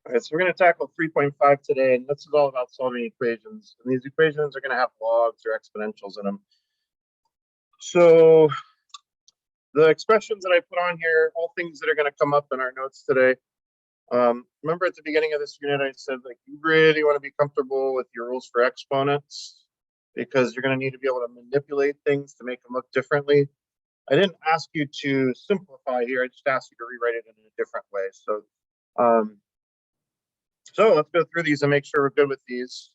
All right, so we're going to tackle 3.5 today, and this is all about solving equations. And these equations are going to have logs or exponentials in them. So the expressions that I put on here, all things that are going to come up in our notes today. Remember at the beginning of this unit, I said like you really want to be comfortable with your rules for exponents because you're going to need to be able to manipulate things to make them look differently. I didn't ask you to simplify here. I just asked you to rewrite it in a different way. So let's go through these and make sure we're good with these.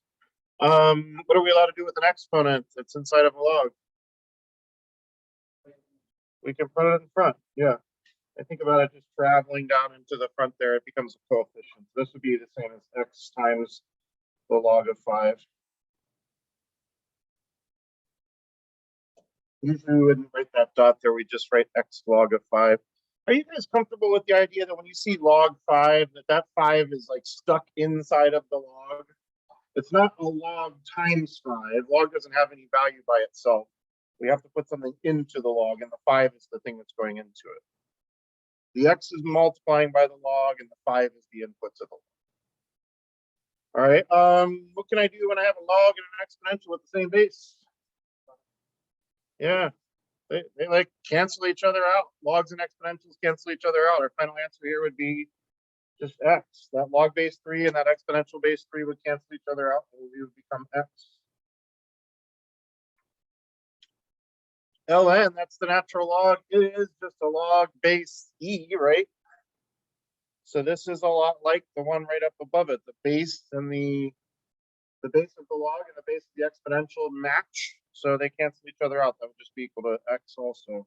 What are we allowed to do with an exponent that's inside of a log? We can put it in front. Yeah. I think about it just traveling down into the front there. It becomes a coefficient. This would be the same as x times the log of 5. Usually we wouldn't write that dot there. We just write x log of 5. Are you guys comfortable with the idea that when you see log 5, that 5 is like stuck inside of the log? It's not a log times 5. Log doesn't have any value by itself. We have to put something into the log, and the 5 is the thing that's going into it. The x is multiplying by the log, and the 5 is the input to the log. All right. What can I do when I have a log and an exponential with the same base? Yeah. They like cancel each other out. Logs and exponentials cancel each other out. Our final answer here would be just x. That log base 3 and that exponential base 3 would cancel each other out, and we would become x. ln, that's the natural log. It is just a log base e, right? So this is a lot like the one right up above it. The base and the base of the log and the base of the exponential match, so they cancel each other out. That would just be equal to x also.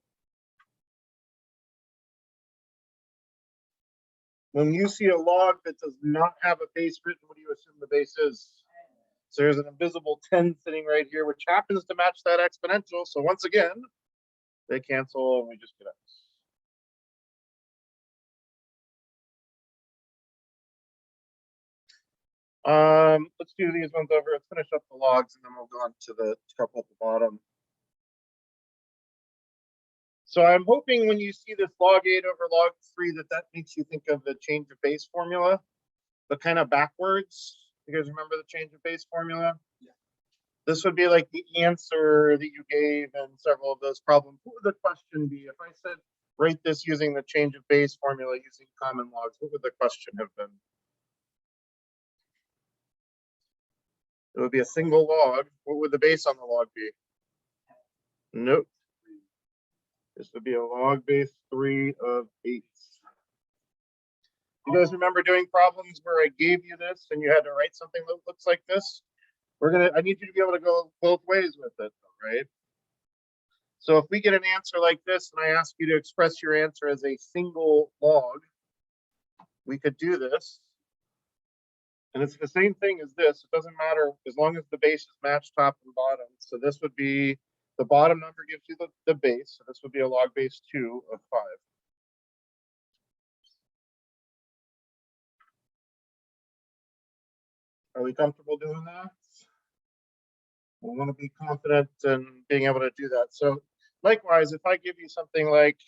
When you see a log that does not have a base written, what do you assume the base is? So there's an invisible 10 sitting right here, which happens to match that exponential. So once again, they cancel and we just get x. Let's do these ones over. Let's finish up the logs and then we'll go on to the couple at the bottom. So I'm hoping when you see this log 8 over log 3 that makes you think of the change of base formula, but kind of backwards. You guys remember the change of base formula? Yeah. This would be like the answer that you gave in several of those problems. What would the question be? If I said write this using the change of base formula using common logs, what would the question have been? It would be a single log. What would the base on the log be? Nope. This would be a log base 3 of 8. You guys remember doing problems where I gave you this and you had to write something that looks like this? I need you to be able to go both ways with it, right? So if we get an answer like this and I ask you to express your answer as a single log, we could do this. And it's the same thing as this. It doesn't matter as long as the base is matched top and bottom. So this would be the bottom number gives you the base. So this would be a log base 2 of 5. Are we comfortable doing that? We want to be confident in being able to do that. So likewise, if I give you something like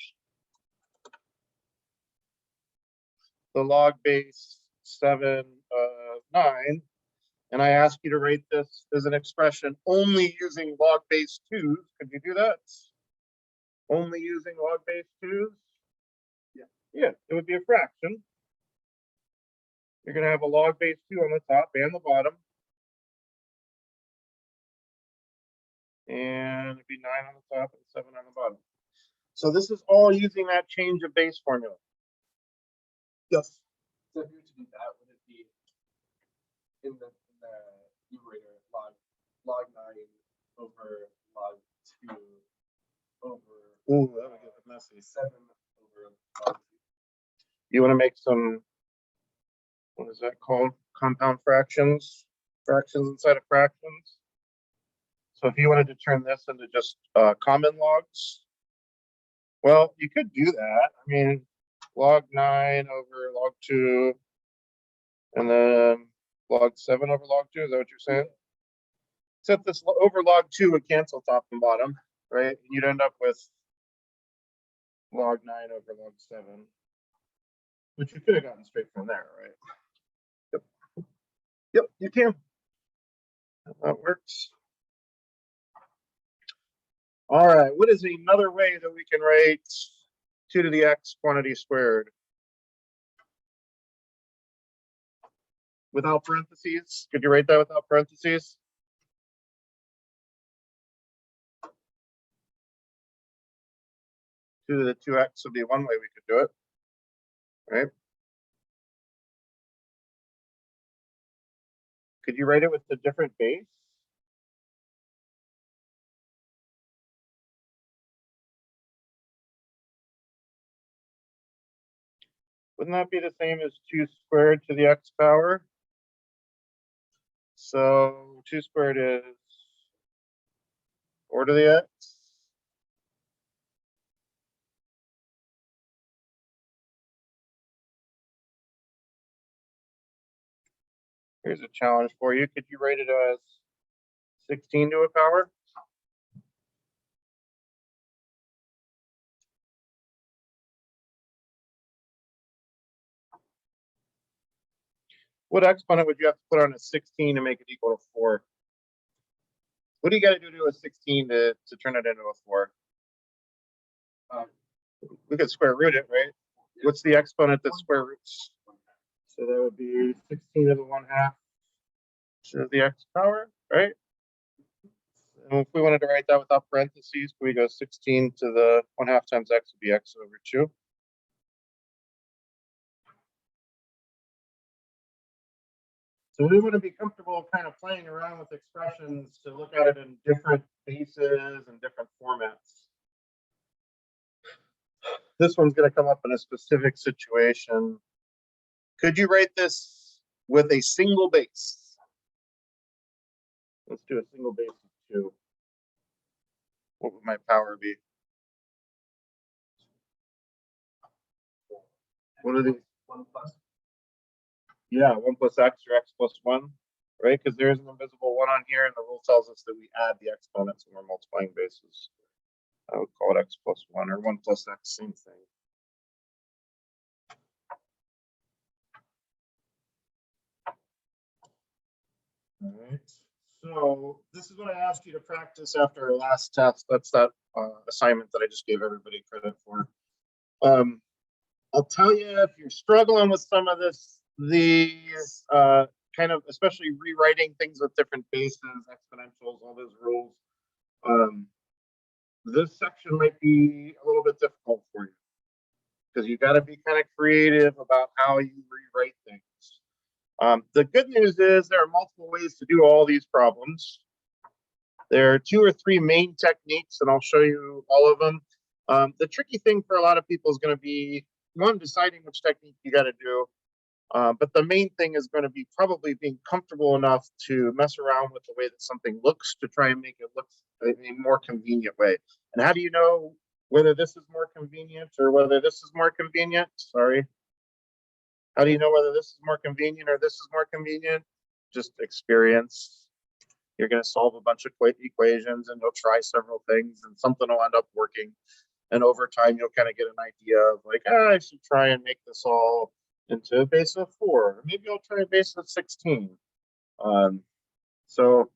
the log base 7 of 9, and I ask you to write this as an expression only using log base 2s, could you do that? Only using log base 2s? Yeah, it would be a fraction. You're going to have a log base 2 on the top and the bottom. And it'd be 9 on the top and 7 on the bottom. So this is all using that change of base formula. Yes. So if you were to do that, would it be in the numerator log 9 over log 2 over? Ooh, that would get messy. 7 over log 2. You want to make some, what is that called? Compound fractions? Fractions inside of fractions. So if you wanted to turn this into just common logs, well, you could do that. I mean, log 9 over log 2, and then log 7 over log 2. Is that what you're saying? Except this over log 2 would cancel top and bottom, right? And you'd end up with log 9 over log 7, which you could have gotten straight from there, right? Yep, you can. That works. All right, what is another way that we can write 2 to the x quantity squared? Without parentheses? Could you write that without parentheses? Two to the 2x would be one way we could do it, right? Could you write it with a different base? Wouldn't that be the same as 2 squared to the x power? So 2 squared is 4 to the x. Here's a challenge for you. Could you write it as 16 to a power? What exponent would you have to put on a 16 to make it equal to 4? What do you got to do to a 16 to turn it into a 4? We could square root it, right? What's the exponent that square roots? So that would be 16 to the 1/2 to the x power, right? And if we wanted to write that without parentheses, we go 16 to the 1/2 times x would be x over 2. So we want to be comfortable kind of playing around with expressions to look at it in different bases and different formats. This one's going to come up in a specific situation. Could you write this with a single base? Let's do a single base of 2. What would my power be? What are these? 1 plus. Yeah, 1 plus x or x plus 1, right? Because there is an invisible 1 on here, and the rule tells us that we add the exponents when we're multiplying bases. I would call it x plus 1 or 1 plus x, same thing. All right. So this is what I asked you to practice after our last test. That's that assignment that I just gave everybody credit for. I'll tell you, if you're struggling with some of these kind of, especially rewriting things with different bases, exponentials, all those rules, this section might be a little bit difficult for you because you got to be kind of creative about how you rewrite things. The good news is there are multiple ways to do all these problems. There are 2 or 3 main techniques, and I'll show you all of them. The tricky thing for a lot of people is going to be, one, deciding which technique you got to do. But the main thing is going to be probably being comfortable enough to mess around with the way that something looks to try and make it look in a more convenient way. And how do you know whether this is more convenient or whether this is more convenient? Sorry. How do you know whether this is more convenient or this is more convenient? Just experience. You're going to solve a bunch of equations and you'll try several things and something will end up working. And over time, you'll kind of get an idea of like, I should try and make this all into a base of 4. Maybe I'll try a base of 16. So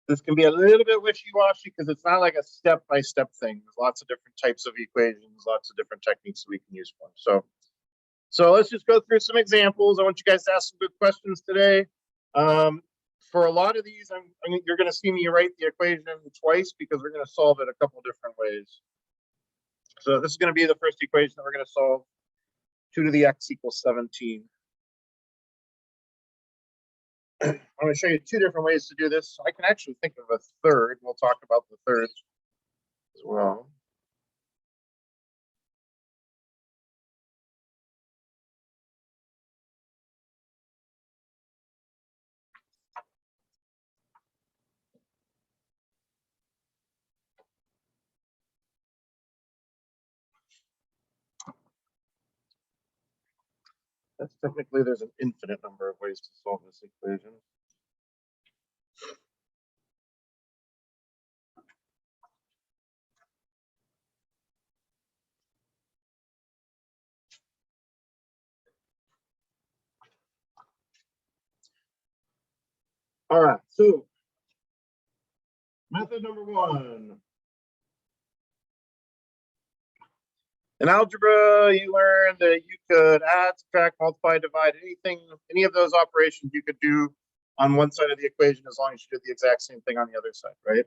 this can be a little bit wishy-washy because it's not like a step-by-step thing. There's lots of different types of equations, lots of different techniques we can use for them. So let's just go through some examples. I want you guys to ask some good questions today. For a lot of these, you're going to see me write the equation twice because we're going to solve it a couple different ways. So this is going to be the first equation that we're going to solve. 2 to the x equals 17. I'm going to show you 2 different ways to do this. I can actually think of a third. We'll talk about the third as well. That's technically, there's an infinite number of ways to solve this equation. All right, so method number one. In algebra, you learned that you could add, subtract, multiply, divide, any of those operations you could do on one side of the equation as long as you did the exact same thing on the other side, right?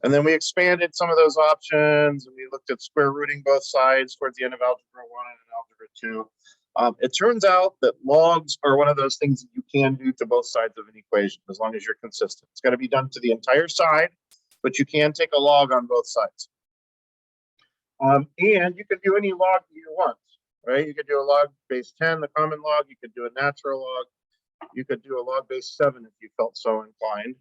And then we expanded some of those options and we looked at square rooting both sides towards the end of algebra 1 and algebra 2. It turns out that logs are one of those things that you can do to both sides of an equation as long as you're consistent. It's got to be done to the entire side, but you can take a log on both sides. And you can do any log you want, right? You could do a log base 10, the common log. You could do a natural log. You could do a log base 7 if you felt so inclined.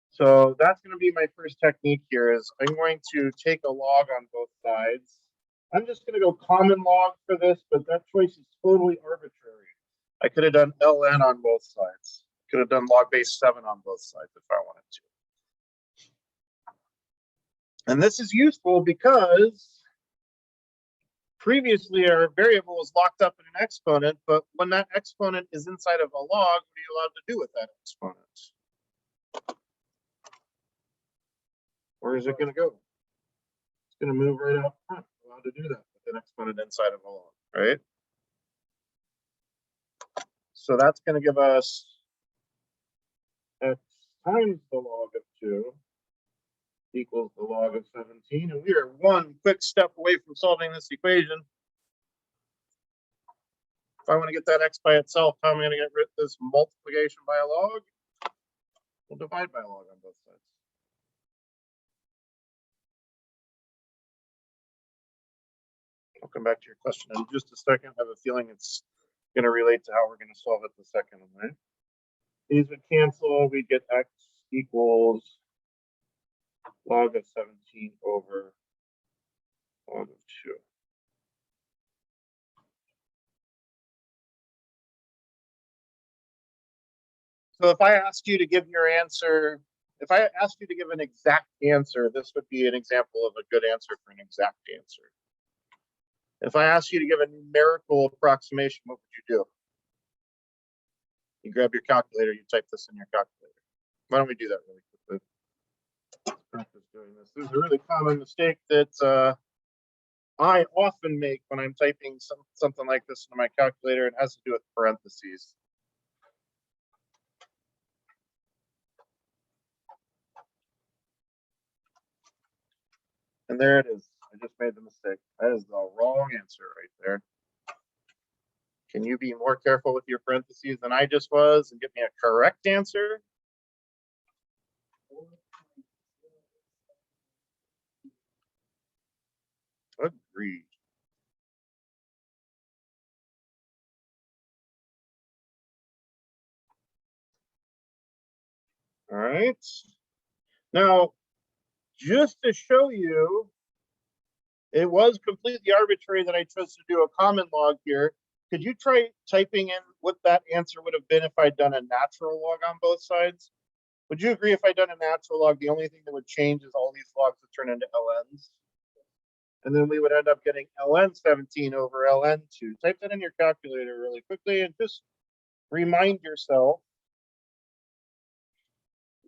So that's going to be my first technique here is I'm going to take a log on both sides. I'm just going to go common log for this, but that choice is totally arbitrary. I could have done ln on both sides. Could have done log base 7 on both sides if I wanted to. And this is useful because previously our variable was locked up in an exponent, but when that exponent is inside of a log, what are you allowed to do with that exponent? Where is it going to go? It's going to move right out front. We're allowed to do that with an exponent inside of a log, right? So that's going to give us x times the log of 2 equals the log of 17. And we are one quick step away from solving this equation. If I want to get that x by itself, how am I going to get rid of this multiplication by a log? We'll divide by a log on both sides. I'll come back to your question in just a second. I have a feeling it's going to relate to how we're going to solve it the second one, right? These would cancel. We get x equals log of 17 over log of 2. So if I asked you to give your answer, if I asked you to give an exact answer, this would be an example of a good answer for an exact answer. If I asked you to give a numerical approximation, what would you do? You grab your calculator, you type this in your calculator. Why don't we do that really quickly? Practice doing this. This is a really common mistake that I often make when I'm typing something like this into my calculator. It has to do with parentheses. And there it is. I just made the mistake. That is the wrong answer right there. Can you be more careful with your parentheses than I just was and give me a correct answer? Agreed. All right. Now, just to show you, it was completely arbitrary that I chose to do a common log here. Could you try typing in what that answer would have been if I'd done a natural log on both sides? Would you agree if I'd done a natural log, the only thing that would change is all these logs would turn into LNs? And then we would end up getting ln 17 over ln 2. Type that in your calculator really quickly and just remind yourself.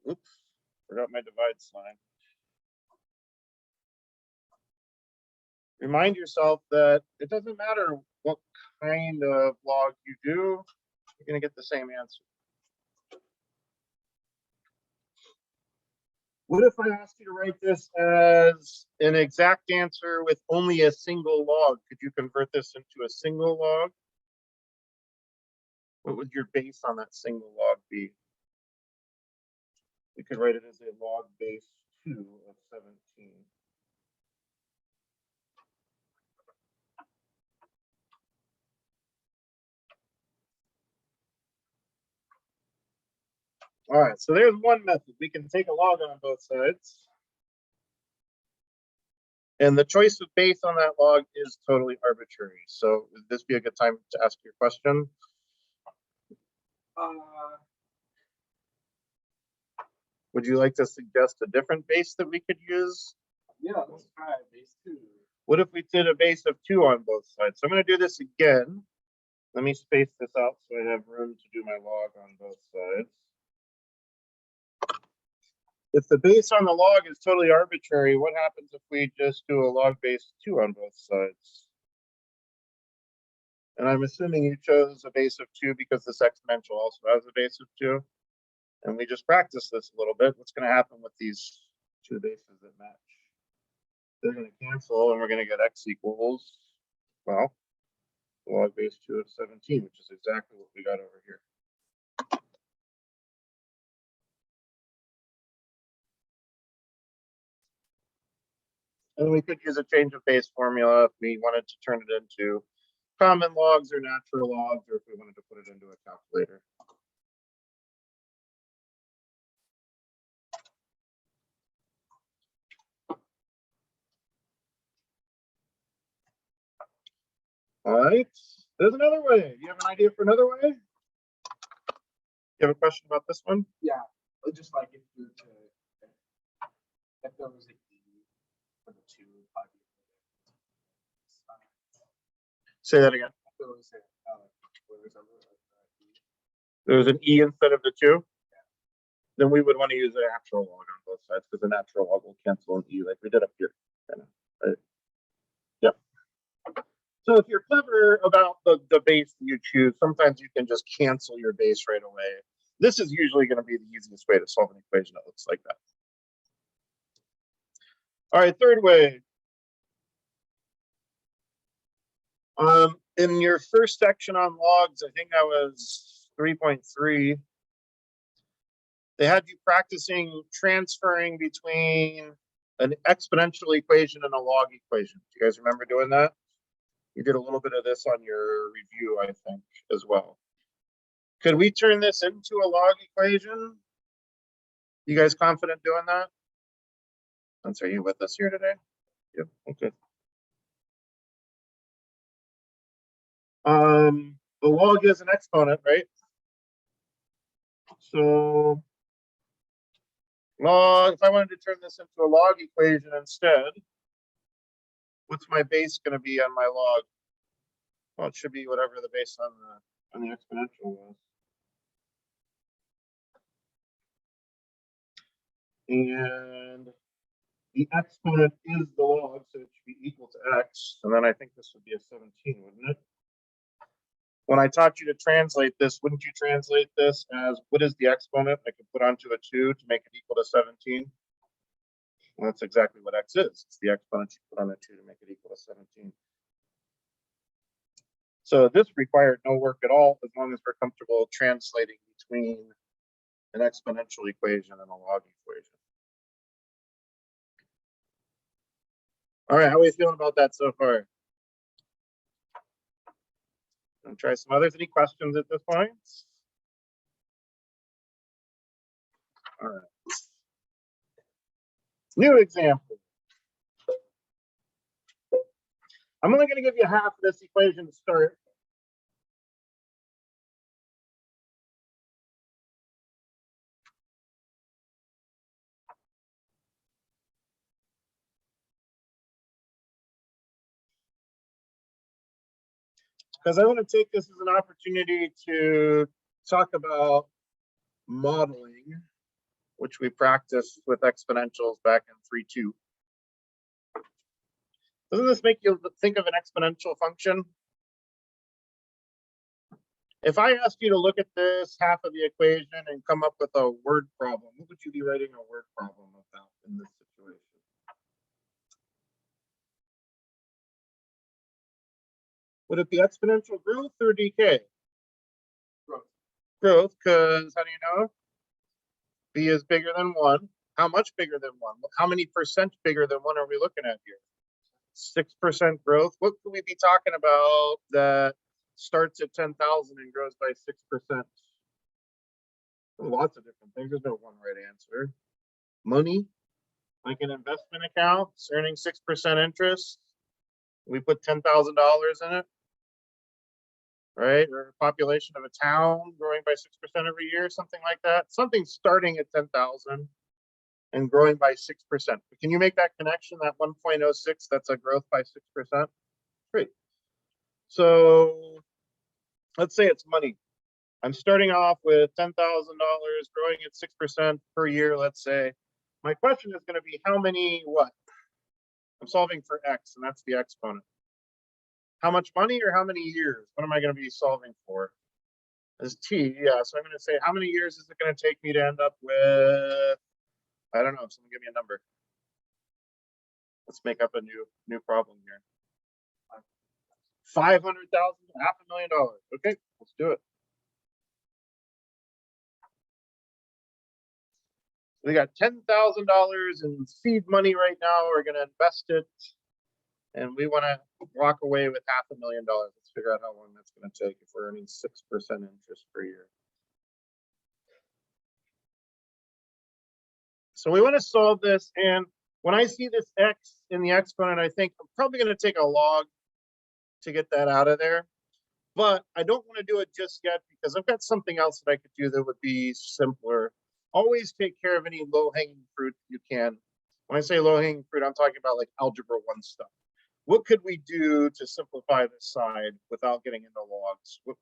Oops, forgot my divide sign. Remind yourself that it doesn't matter what kind of log you do, you're going to get the same answer. What if I asked you to write this as an exact answer with only a single log? Could you convert this into a single log? What would your base on that single log be? We could write it as a log base 2 of 17. All right, so there's one method. We can take a log on both sides. And the choice of base on that log is totally arbitrary. So would this be a good time to ask your question? Would you like to suggest a different base that we could use? Yeah, let's try base 2. What if we did a base of 2 on both sides? So I'm going to do this again. Let me space this out so I have room to do my log on both sides. if the base on the log is totally arbitrary, what happens if we just do a log base 2 on both sides? And I'm assuming you chose a base of 2 because this exponential also has a base of 2. And we just practice this a little bit. What's going to happen with these two bases that match? They're going to cancel and we're going to get x equals, well, log base 2 of 17, which is exactly what we got over here. And we could use a change of base formula if we wanted to turn it into common logs or natural logs, or if we wanted to put it into a calculator. All right, there's another way. You have an idea for another way? You have a question about this one? Yeah, I'd just like if you to if there was a E for the two Say that again. if there was a There was an E instead of the 2. Then we would want to use an actual log on both sides because the natural log will cancel an E like we did up here. Right? Yep. So if you're clever about the base that you choose, sometimes you can just cancel your base right away. This is usually going to be the easiest way to solve an equation that looks like that. All right, third way. In your first section on logs, I think that was 3.3. They had you practicing transferring between an exponential equation and a log equation. Do you guys remember doing that? You did a little bit of this on your review, I think, as well. Could we turn this into a log equation? You guys confident doing that? Lance, are you with us here today? Yep, okay. The log is an exponent, right? So log, if I wanted to turn this into a log equation instead, what's my base going to be on my log? Well, it should be whatever the base on the exponential was. And the exponent is the log, so it should be equal to x. And then I think this would be a 17, wouldn't it? When I taught you to translate this, wouldn't you translate this as what is the exponent I could put onto a 2 to make it equal to 17? Well, that's exactly what x is. It's the exponent you put on a 2 to make it equal to 17. So this required no work at all, as long as we're comfortable translating between an exponential equation and a log equation. All right, how are we feeling about that so far? Gonna try some others. Any questions at this point? All right. New example. I'm only going to give you half of this equation to start. Because I want to take this as an opportunity to talk about modeling, which we practiced with exponentials back in 3.2. Doesn't this make you think of an exponential function? If I asked you to look at this half of the equation and come up with a word problem, what would you be writing a word problem about in this situation? Would it be exponential growth or decay? growth. Growth, because how do you know? B is bigger than 1. How much bigger than 1? How many percent bigger than 1 are we looking at here? 6% growth. What could we be talking about that starts at 10,000 and grows by 6%? Lots of different things. There's no one right answer. Money, like an investment account, earning 6% interest. We put $10,000 in it, right? Or a population of a town growing by 6% every year, something like that. Something starting at 10,000 and growing by 6%. Can you make that connection? That 1.06, that's a growth by 6%. Great. So let's say it's money. I'm starting off with $10,000, growing at 6% per year, let's say. My question is going to be how many what? I'm solving for x, and that's the exponent. How much money or how many years? What am I going to be solving for? Is t, yeah. So I'm going to say how many years is it going to take me to end up with? I don't know. Someone give me a number. Let's make up a new problem here. 500,000, $500,000. Okay, let's do it. We got $10,000 in seed money right now. We're going to invest it, and we want to walk away with $500,000. Let's figure out how long that's going to take if we're earning 6% interest per year. So we want to solve this, and when I see this x in the exponent, I think I'm probably going to take a log to get that out of there. But I don't want to do it just yet because I've got something else that I could do that would be simpler. Always take care of any low-hanging fruit you can. When I say low-hanging fruit, I'm talking about like algebra 1 stuff. What could we do to simplify this side without getting into logs? What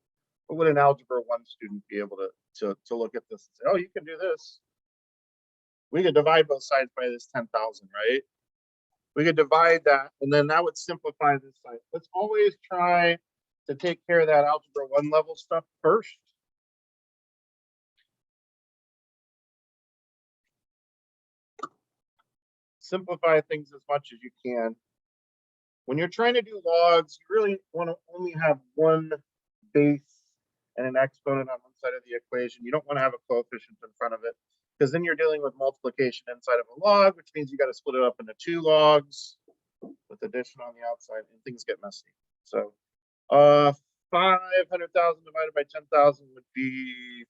would an algebra 1 student be able to look at this and say, oh, you can do this? We could divide both sides by this 10,000, right? We could divide that, and then that would simplify this side. Let's always try to take care of that algebra 1 level stuff first. Simplify things as much as you can. When you're trying to do logs, you really want to only have one base and an exponent on one side of the equation. You don't want to have a coefficient in front of it, because then you're dealing with multiplication inside of a log, which means you got to split it up into 2 logs with addition on the outside, and things get messy. So 500,000 divided by 10,000 would be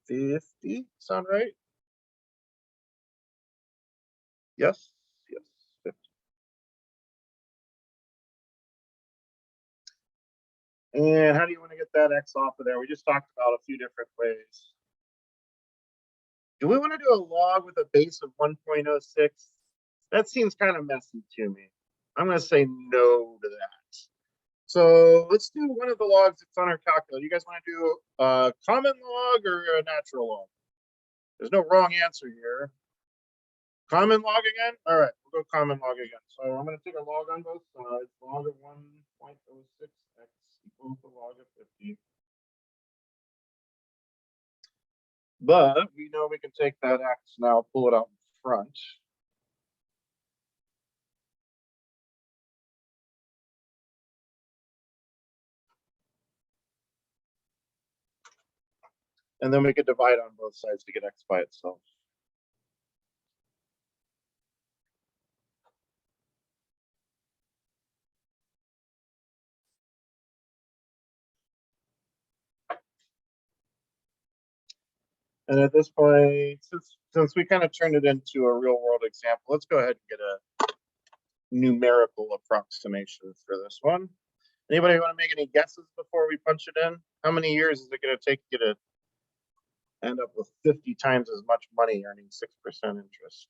50. Sound right? Yes. Yes. 50. And how do you want to get that x off of there? We just talked about a few different ways. Do we want to do a log with a base of 1.06? That seems kind of messy to me. I'm going to say no to that. So let's do one of the logs that's on our calculator. You guys want to do a common log or a natural log? There's no wrong answer here. Common log again? All right, we'll go common log again. So I'm going to take a log on both sides. Log of 1.06x equals the log of 50. But we know we can take that x now, pull it out in front. And then we could divide on both sides to get x by itself. And at this point, since we kind of turned it into a real world example, let's go ahead and get a numerical approximation for this one. Anybody want to make any guesses before we punch it in? How many years is it going to take you to end up with 50 times as much money earning 6% interest?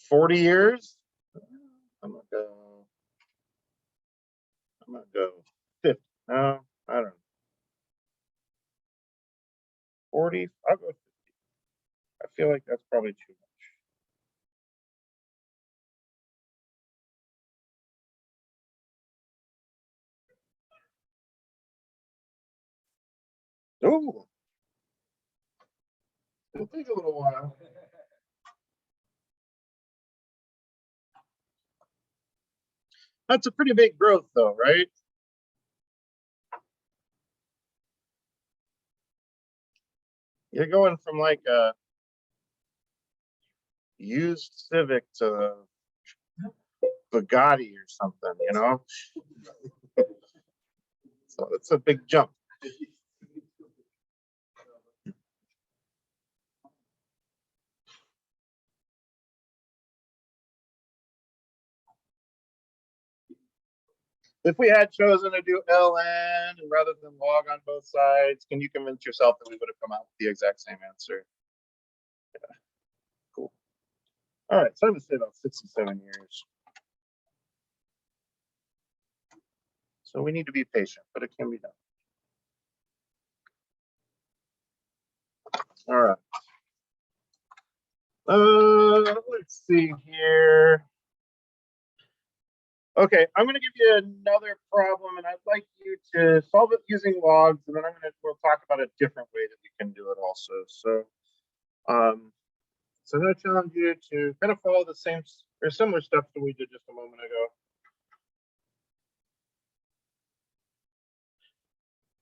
40 years? I'm gonna go 50. No, I don't know. 40. I'll go 50. I feel like that's probably too much. Oh, it'll take a little while. That's a pretty big growth, though, right? You're going from like a used Civic to Bugatti or something, you know? So it's a big jump. If we had chosen to do ln and rather than log on both sides, can you convince yourself that we would have come out with the exact same answer? Yeah. Cool. All right, so I'm going to say about 67 years. So we need to be patient, but it can be done. All right. Let's see here. Okay, I'm going to give you another problem, and I'd like you to solve it using logs, and then we'll talk about a different way that we can do it also. So, so I'm going to challenge you to kind of follow the same or similar steps that we did just a moment ago.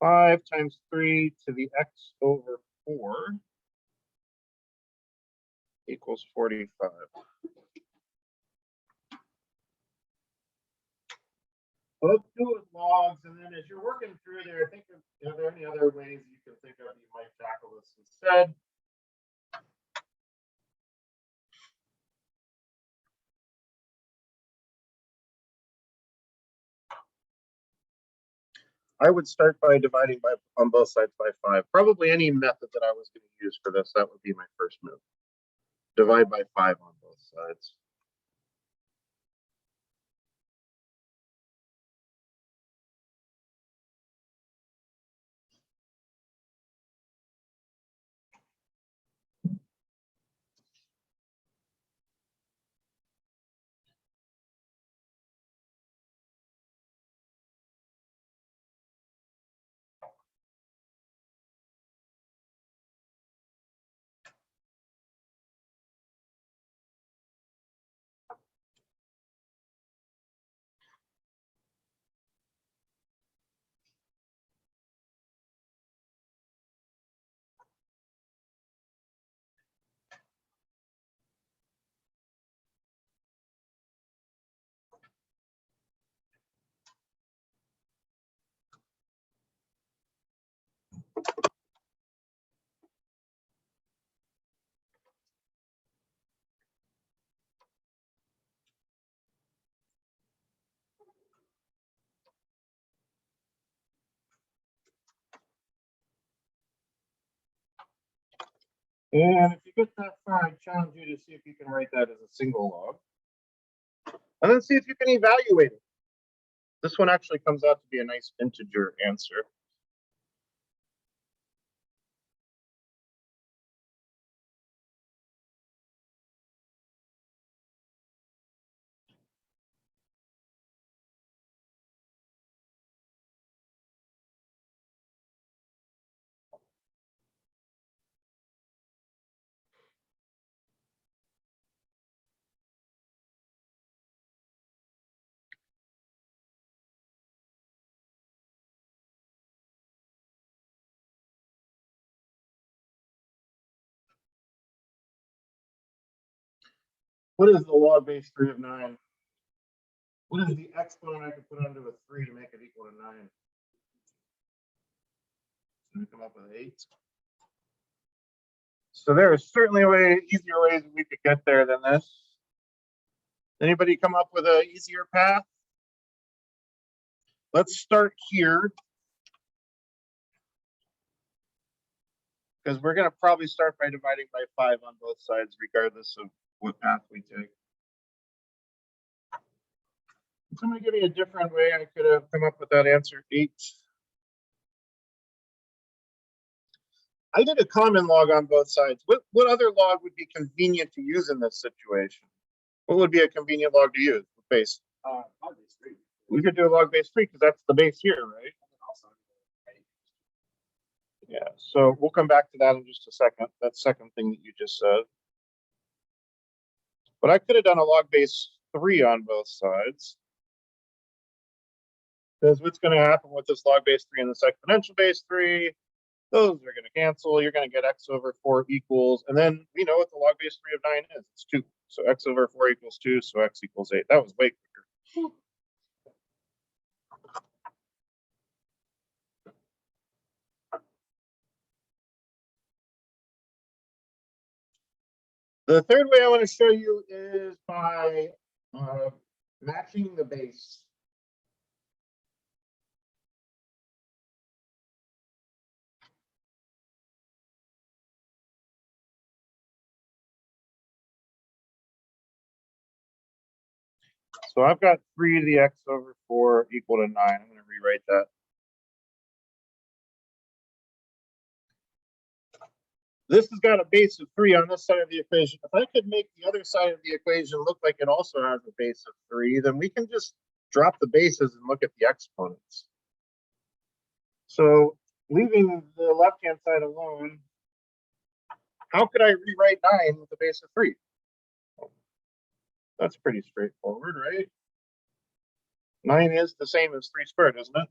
5 times 3 to the x over 4 equals 45. Well, let's do it with logs, and then as you're working through there, think of, are there any other ways you can think of you might tackle this instead? I would start by dividing by on both sides by 5. Probably any method that I was going to use for this, that would be my first move. Divide by 5 on both sides. And if you get that far, I challenge you to see if you can write that as a single log. And then see if you can evaluate it. This one actually comes out to be a nice integer answer. What is the log base 3 of 9? What is the exponent I could put onto a 3 to make it equal to 9? So we come up with 8. So there is certainly easier ways we could get there than this. Anybody come up with an easier path? Let's start here, because we're going to probably start by dividing by 5 on both sides, regardless of what path we take. Somebody give me a different way I could have come up with that answer, 8. I did a common log on both sides. What other log would be convenient to use in this situation? What would be a convenient log to use? Base. Log base 3. We could do a log base 3 because that's the base here, right? Yeah, so we'll come back to that in just a second. That second thing that you just said. But I could have done a log base 3 on both sides. Because what's going to happen with this log base 3 and this exponential base 3, those are going to cancel. You're going to get x over 4 equals, and then we know what the log base 3 of 9 is. It's 2. So x over 4 equals 2, so x equals 8. That was way quicker. The third way I want to show you is by matching the base. So I've got 3 to the x over 4 equal to 9. I'm going to rewrite that. This has got a base of 3 on this side of the equation. If I could make the other side of the equation look like it also has a base of 3, then we can just drop the bases and look at the exponents. So leaving the left-hand side alone, how could I rewrite 9 with a base of 3? That's pretty straightforward, right? 9 is the same as 3 squared, isn't it?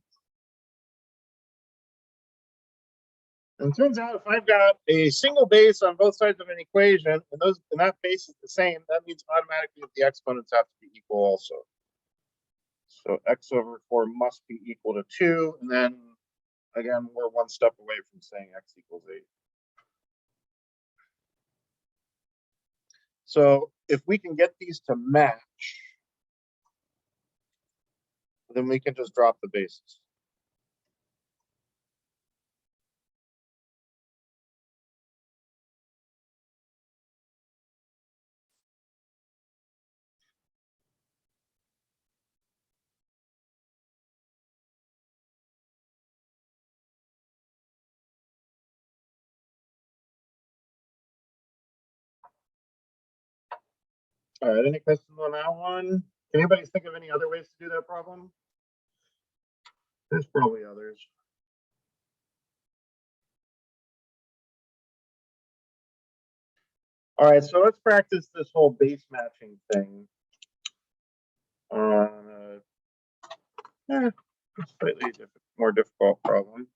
And it turns out if I've got a single base on both sides of an equation, and that base is the same, that means automatically that the exponents have to be equal also. So x over 4 must be equal to 2, and then again, we're one step away from saying x equals 8. So if we can get these to match, then we can just drop the bases. All right, any questions on that one? Can anybody think of any other ways to do that problem? There's probably others. All right, so let's practice this whole base matching thing on a slightly more difficult problem.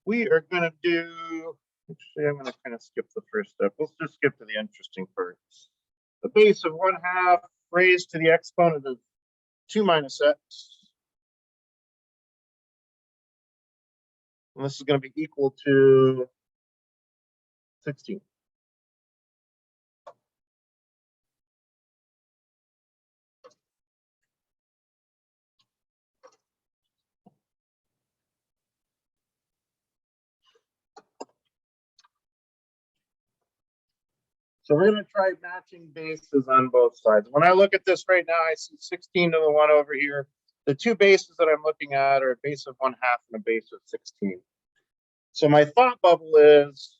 We are going to do, actually, I'm going to kind of skip the first step. Let's just skip to the interesting part. The base of 1/2 raised to the exponent of 2 minus x. And this is going to be equal to 16. So we're going to try matching bases on both sides. When I look at this right now, I see 16 to the 1 over here. The two bases that I'm looking at are a base of 1/2 and a base of 16. So my thought bubble is,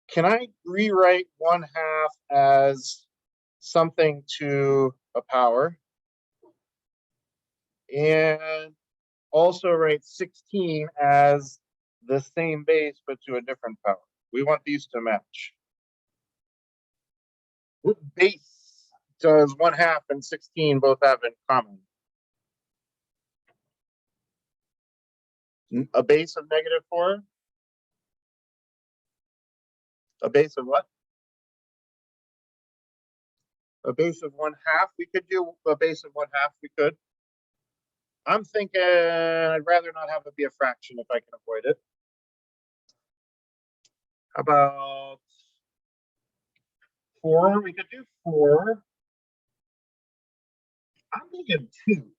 can I rewrite 1/2 as something to a power and also write 16 as the same base but to a different power? We want these to match. What base does 1/2 and 16 both have in common? A base of -4? A base of what? A base of 1/2? We could do a base of 1/2, we could. I'm thinking I'd rather not have it be a fraction if I can avoid it. How about 4? We could do 4. I'm thinking 2.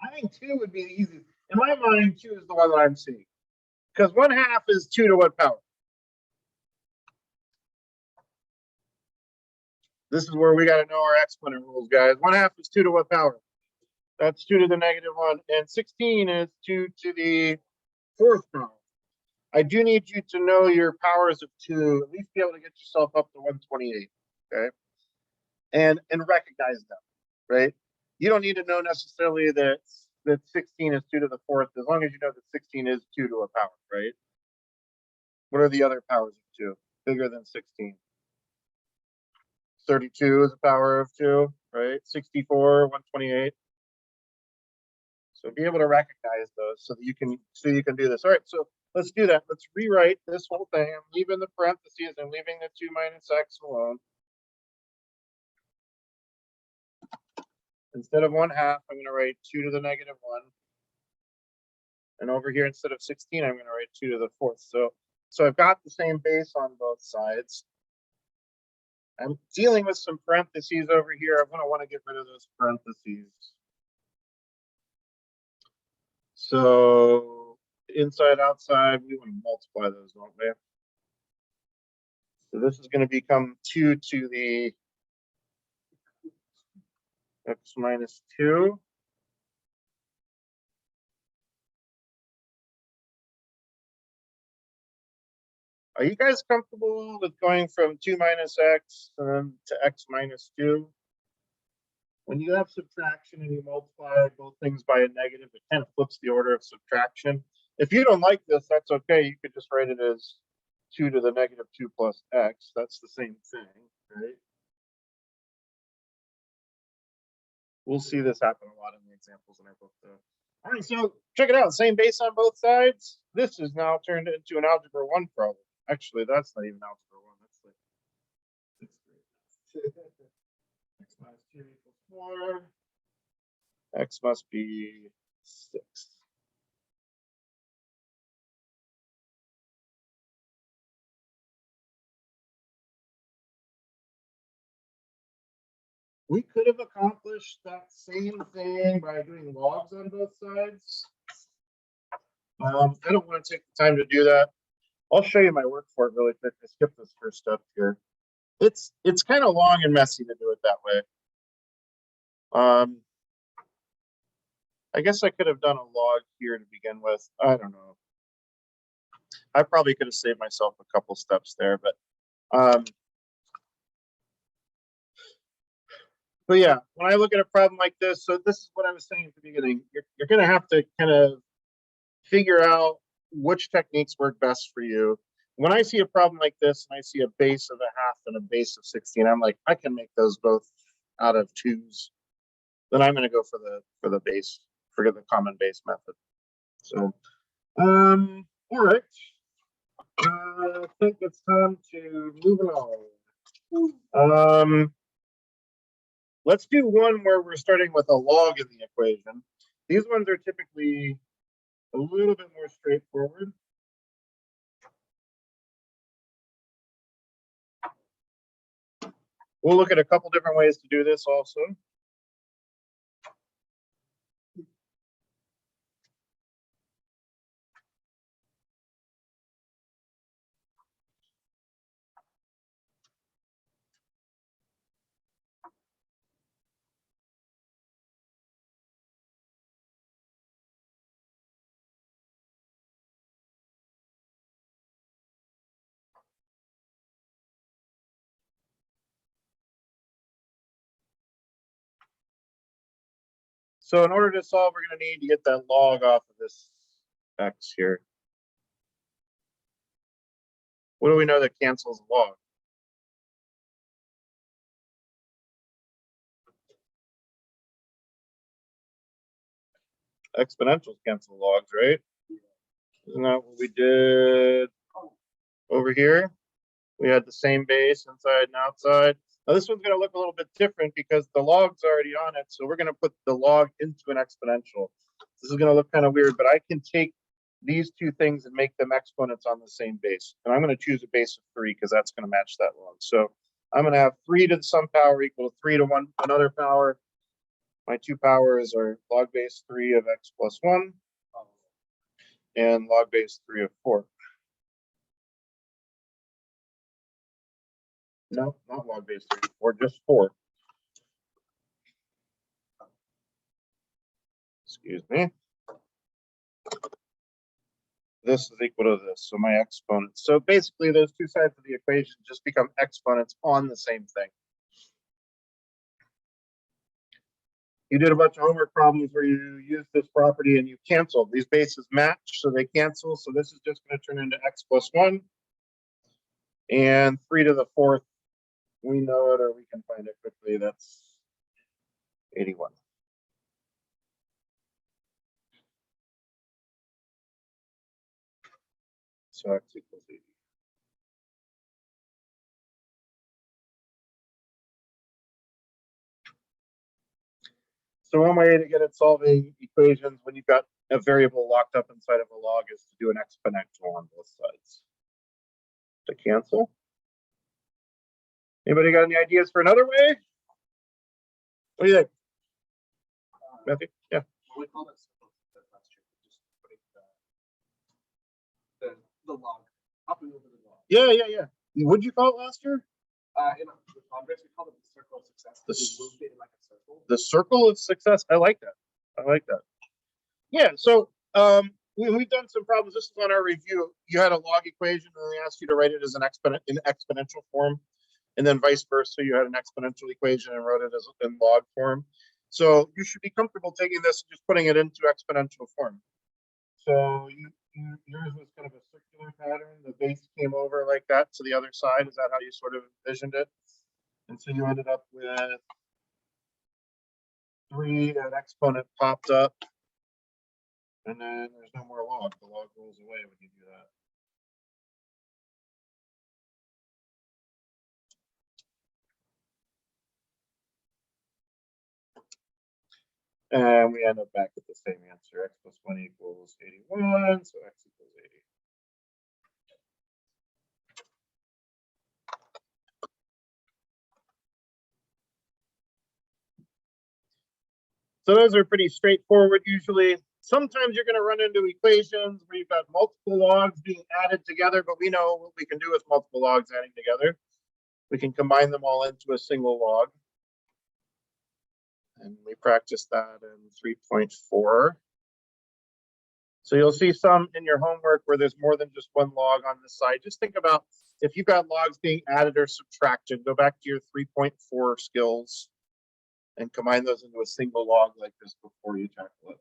I think 2 would be the easiest. In my mind, 2 is the one that I'm seeing. Because 1/2 is 2 to what power? This is where we got to know our exponent rules, guys. 1/2 is 2 to what power? That's 2 to the -1. And 16 is 2 to the 4th power. I do need you to know your powers of 2, at least be able to get yourself up to 128. Okay. And recognize them, right? You don't need to know necessarily that 16 is 2 to the 4th, as long as you know that 16 is 2 to a power, right? What are the other powers of 2 bigger than 16? 32 is a power of 2, right? 64, 128. So be able to recognize those so that you can do this. All right, so let's do that. Let's rewrite this whole thing. I'm leaving the parentheses and leaving the 2 minus x alone. Instead of 1/2, I'm going to write 2 to the -1. And over here, instead of 16, I'm going to write 2 to the 4th. So I've got the same base on both sides. I'm dealing with some parentheses over here. I'm going to want to get rid of those parentheses. So inside, outside, we want to multiply those, don't we? So this is going to become 2 to the x minus 2. Are you guys comfortable with going from 2 minus x and then to x minus 2? When you have subtraction and you multiply both things by a negative, it kind of flips the order of subtraction. If you don't like this, that's okay. You could just write it as 2 to the negative 2 plus x. That's the same thing, right? We'll see this happen a lot in the examples in our book, though. All right, so check it out. Same base on both sides. This is now turned into an algebra 1 problem. Actually, that's not even algebra 1. That's like 6th grade. X minus 2 equals 4. X must be 6. We could have accomplished that same thing by doing logs on both sides. I don't want to take the time to do that. I'll show you my work for it really quick. I skipped this first step here. It's kind of long and messy to do it that way. I guess I could have done a log here to begin with. I don't know. I probably could have saved myself a couple steps there, but yeah, when I look at a problem like this, so this is what I was saying at the beginning. You're going to have to kind of figure out which techniques work best for you. When I see a problem like this and I see a base of a half and a base of 16, I'm like, I can make those both out of 2s. Then I'm going to go for the base, forget the common base method. So, all right. I think it's time to move along. Let's do one where we're starting with a log in the equation. These ones are typically a little bit more straightforward. We'll look at a couple different ways to do this also. So in order to solve, we're going to need to get that log off of this x here. What do we know that cancels a log? Exponentials cancel logs, right? Isn't that what we did over here? We had the same base inside and outside. Now this one's going to look a little bit different because the log's already on it. So we're going to put the log into an exponential. This is going to look kind of weird, but I can take these two things and make them exponents on the same base. And I'm going to choose a base of 3 because that's going to match that log. So I'm going to have 3 to the some power equal to 3 to 1 another power. My 2 powers are log base 3 of x plus 1 and log base 3 of 4. No, not log base 3 of 4, just 4. Excuse me. This is equal to this, so my exponents. So basically those two sides of the equation just become exponents on the same thing. You did a bunch of homework problems where you use this property and you cancel. These bases match, so they cancel. So this is just going to turn into x plus 1. And 3 to the 4th, we know it or we can find it quickly. That's 81. So x equals 80. So one way to get at solving equations when you've got a variable locked up inside of a log is to do an exponential on both sides. To cancel. Anybody got any ideas for another way? What do you think? Matthew? Yeah. We call it circle success last year. Just putting the log, hopping over the log. Yeah. What'd you call it last year? In the Congress, we call it the circle of success. We moved it in like a circle. The circle of success. I like that. Yeah. So we've done some problems. This is on our review. You had a log equation and they asked you to write it as an in exponential form, and then vice versa. You had an exponential equation and wrote it as in log form. So you should be comfortable taking this and just putting it into exponential form. So yours was kind of a circular pattern. The base came over like that to the other side. Is that how you sort of envisioned it? And so you ended up with 3, that exponent popped up. And then there's no more log. The log rolls away when you do that. And we end up back at the same answer. X plus 1 equals 81. So x equals 80. So those are pretty straightforward usually. Sometimes you're going to run into equations where you've got multiple logs being added together, but we know what we can do with multiple logs adding together. We can combine them all into a single log. And we practiced that in 3.4. So you'll see some in your homework where there's more than just one log on this side. Just think about if you've got logs being added or subtracted, go back to your 3.4 skills and combine those into a single log like this before you tackle it.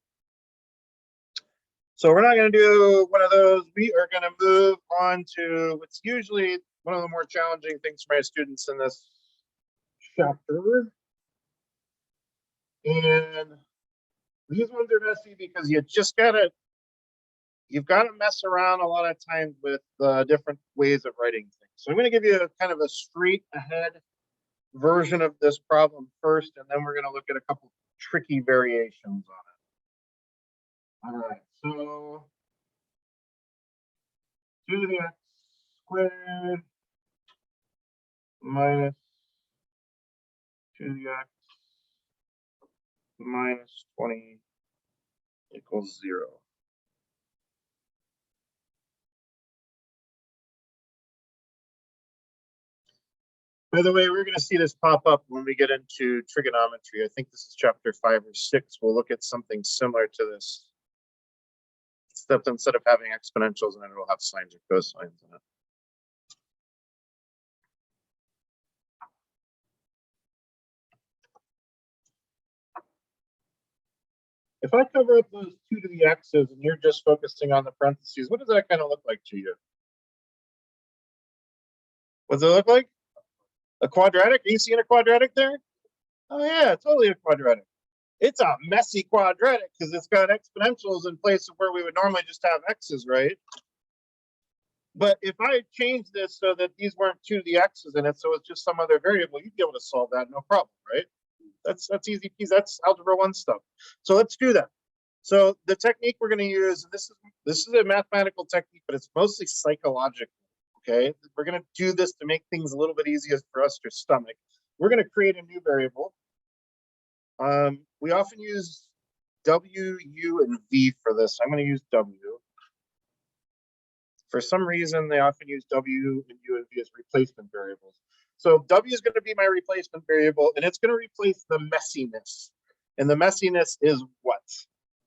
So we're not going to do one of those. We are going to move on to what's usually one of the more challenging things for my students in this chapter. And these ones are messy because you've got to mess around a lot of times with different ways of writing things. So I'm going to give you kind of a straight ahead version of this problem first, and then we're going to look at a couple tricky variations on it. All right, so 2 to the x squared minus 2 to the x minus 20 equals 0. By the way, we're going to see this pop up when we get into trigonometry. I think this is chapter 5 or 6. We'll look at something similar to this, except instead of having exponentials in it, it'll have sines or cosines in it. If I cover up those 2 to the x's and you're just focusing on the parentheses, what does that kind of look like to you? What does it look like? A quadratic? Are you seeing a quadratic there? Oh yeah, totally a quadratic. It's a messy quadratic because it's got exponentials in place of where we would normally just have x's, right? But if I change this so that these weren't 2 to the x's in it, so it's just some other variable, you'd be able to solve that, no problem, right? That's easy peasy. That's algebra 1 stuff. So let's do that. So the technique we're going to use, this is a mathematical technique, but it's mostly psychological. Okay, we're going to do this to make things a little bit easier for us to stomach. We're going to create a new variable. We often use W, U, and V for this. I'm going to use W. For some reason, they often use W and U and V as replacement variables. So W is going to be my replacement variable, and it's going to replace the messiness. And the messiness is what?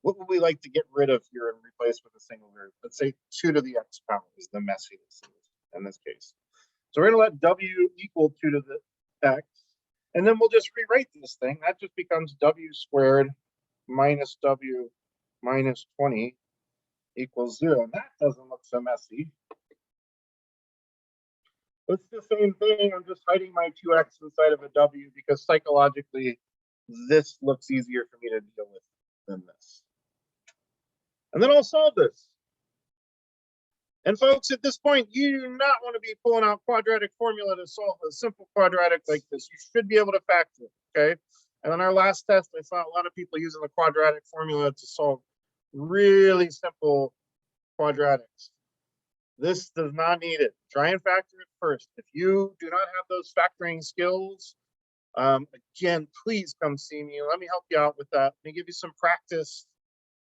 What would we like to get rid of here and replace with a single variable? Let's say 2 to the x power is the messiness in this case. So we're going to let W equal 2 to the x. And then we'll just rewrite this thing. That just becomes W squared minus W minus 20 equals 0. And that doesn't look so messy. It's the same thing. I'm just hiding my 2x inside of a W because psychologically, this looks easier for me to deal with than this. And then I'll solve this. And folks, at this point, you do not want to be pulling out quadratic formula to solve a simple quadratic like this. You should be able to factor it, okay? And on our last test, I saw a lot of people using the quadratic formula to solve really simple quadratics. This does not need it. Try and factor it first. If you do not have those factoring skills, again, please come see me. Let me help you out with that. Let me give you some practice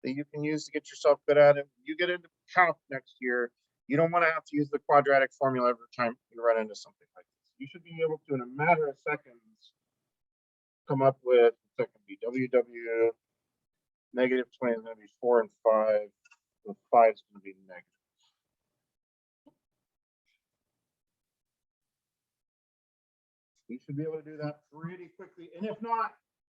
that you can use to get yourself good at it. When you get into calc next year, you don't want to have to use the quadratic formula every time you run into something like this. You should be able to, in a matter of seconds, come up with, that can be WW, negative 20 is going to be 4 and 5, The 5 is going to be negative. You should be able to do that pretty quickly. And if not,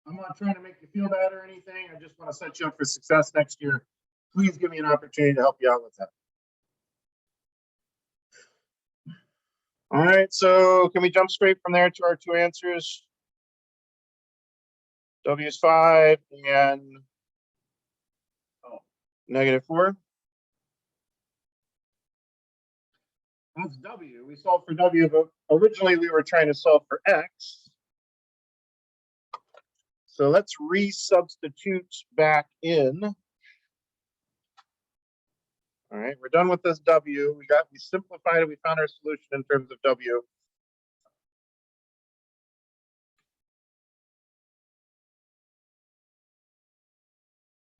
I'm not trying to make you feel bad or anything. I just want to set you up for success next year. Please give me an opportunity to help you out with that. All right, so can we jump straight from there to our two answers? W is 5 and -4. That's W. We solved for W, but originally we were trying to solve for X. So let's resubstitute back in. All right, we're done with this W. We simplified it. We found our solution in terms of W.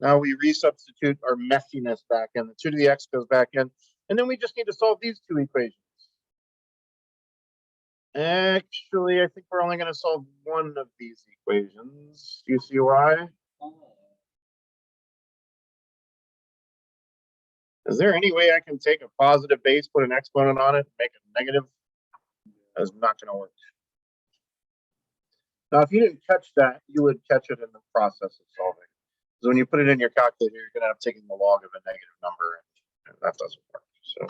Now we resubstitute our messiness back in. The 2 to the X goes back in. And then we just need to solve these two equations. Actually, I think we're only going to solve one of these equations. Do you see why? Is there any way I can take a positive base, put an exponent on it, and make it negative? That's not going to work. Now, if you didn't catch that, you would catch it in the process of solving. So when you put it in your calculator, you're going to have taken the log of a negative number, and that doesn't work. So,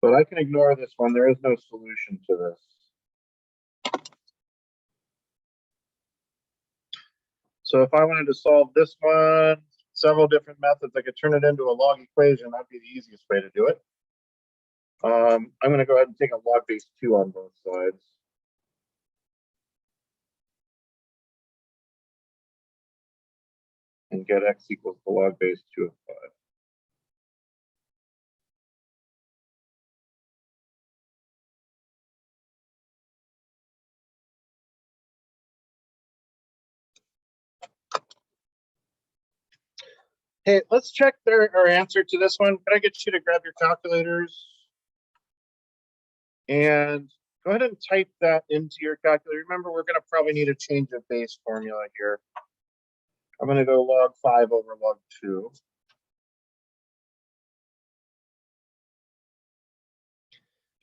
but I can ignore this one. There is no solution to this. So if I wanted to solve this one, several different methods, I could turn it into a log equation. That'd be the easiest way to do it. I'm going to go ahead and take a log base 2 on both sides. And get X equals the log base 2 of 5. Hey, let's check our answer to this one. Can I get you to grab your calculators? And go ahead and type that into your calculator. Remember, we're going to probably need a change of base formula here. I'm going to go log 5 over log 2.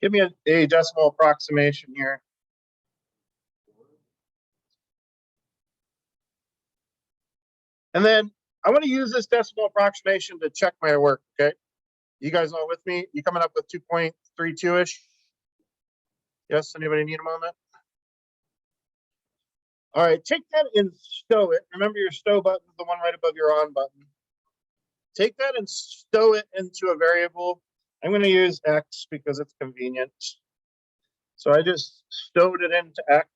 Give me a decimal approximation here. And then I want to use this decimal approximation to check my work, okay? You guys all with me? You coming up with 2.32-ish? Yes, anybody need a moment? All right, take that and stow it. Remember your stow button is the one right above your on button. Take that and stow it into a variable. I'm going to use X because it's convenient. So I just stowed it into X.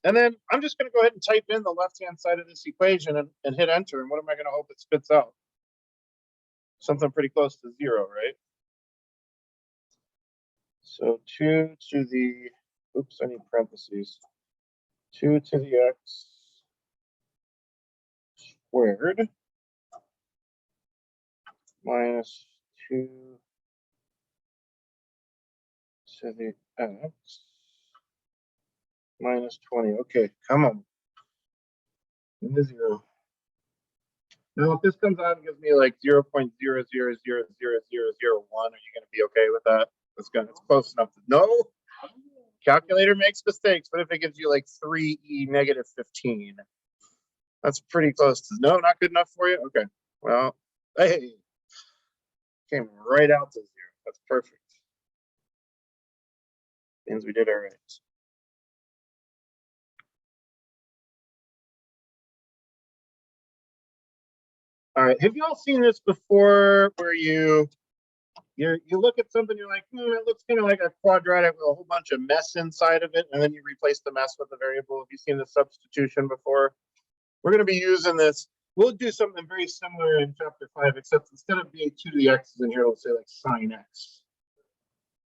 And then I'm just going to go ahead and type in the left-hand side of this equation and hit enter. And what am I going to hope it spits out? Something pretty close to 0, right? So 2 to the, oops, I need parentheses. 2 to the X squared minus 2 to the X minus 20. Okay, come on. In the 0. Now, if this comes out and gives me like 0.00000001, are you going to be okay with that? It's close enough to no. Calculator makes mistakes, but if it gives you like 3e negative 15, that's pretty close to no, not good enough for you. Okay, well, hey, came right out to 0. That's perfect. Means we did all right. All right, have you all seen this before where you look at something, you're like, it looks kind of like a quadratic with a whole bunch of mess inside of it, and then you replace the mess with a variable? Have you seen the substitution before? We're going to be using this. We'll do something very similar in chapter 5, except instead of being 2 to the x's in here, we'll say like sine x,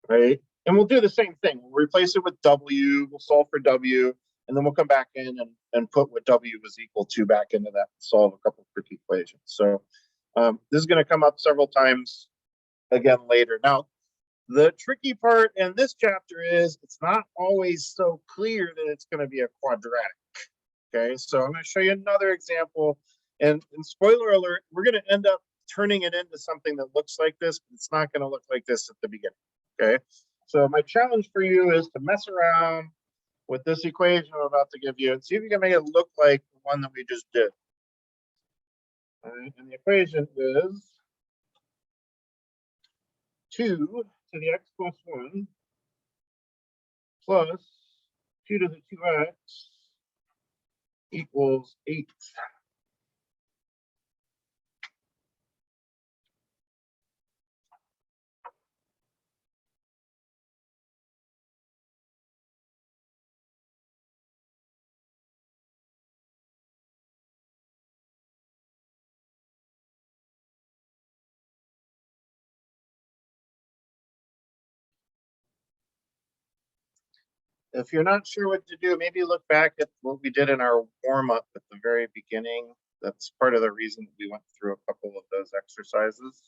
right? And we'll do the same thing. We'll replace it with w, we'll solve for w, and then we'll come back in and put what w was equal to back into that and solve a couple of quick equations. So this is going to come up several times again later. Now, the tricky part in this chapter is it's not always so clear that it's going to be a quadratic. Okay, so I'm going to show you another example And spoiler alert, we're going to end up turning it into something that looks like this, but it's not going to look like this at the beginning. Okay. So my challenge for you is to mess around with this equation I'm about to give you and see if you can make it look like the one that we just did. All right. And the equation is 2 to the x plus 1 plus 2 to the 2x equals 8. If you're not sure what to do, maybe look back at what we did in our warm-up at the very beginning. That's part of the reason we went through a couple of those exercises.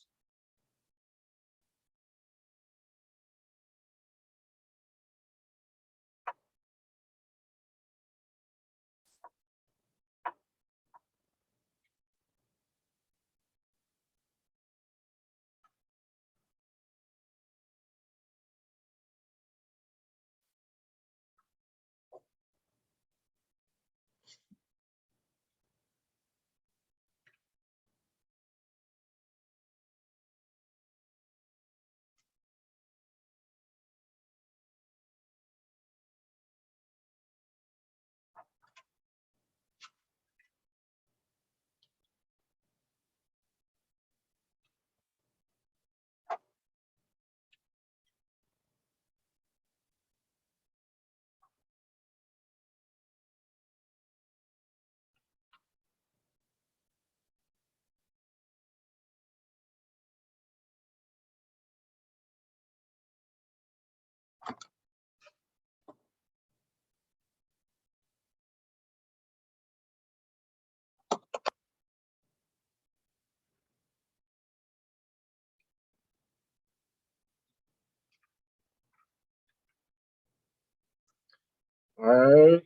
All right.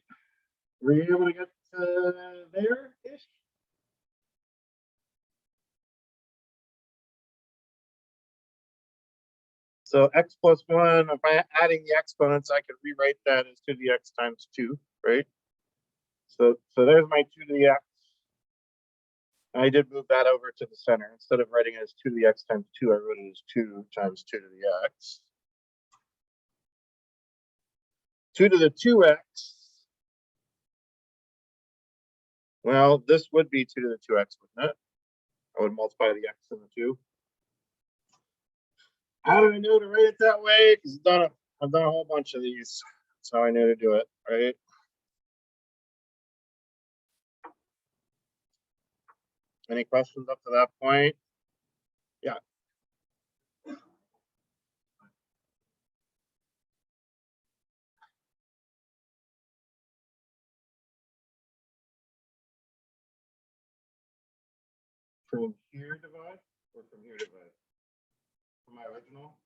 Were you able to get there-ish? So x plus 1, if I'm adding the exponents, I could rewrite that as 2 to the x times 2, right? So there's my 2 to the x. I did move that over to the center. Instead of writing it as 2 to the x times 2, I wrote it as 2 times 2 to the x. 2 to the 2x. Well, this would be 2 to the 2x, wouldn't it? I would multiply the x and the 2. How do I know to write it that way? Because I've done a whole bunch of these. That's how I know to do it, right? Any questions up to that point? Yeah. From here divide or from here divide? From my original?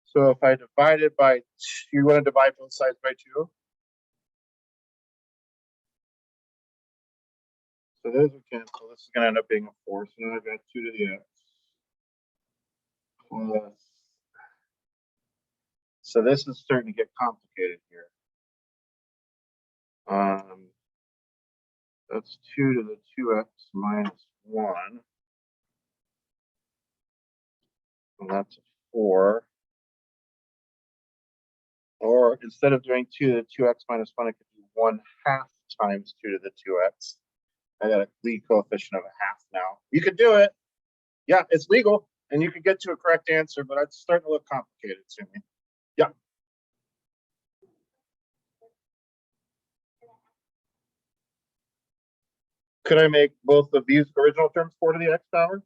So if I divide it by, you want to divide both sides by 2? So those will cancel. This is going to end up being a 4. So now I've got 2 to the x plus. So this is starting to get complicated here. That's 2 to the 2x minus 1. And that's a 4. Or instead of doing 2 to the 2x minus 1, I could do 1/2 times 2 to the 2x. I got a Lee coefficient of a half now. You could do it. Yeah, it's legal. And you could get to a correct answer, but it's starting to look complicated to me. Yeah. Could I make both of these original terms 4 to the x power?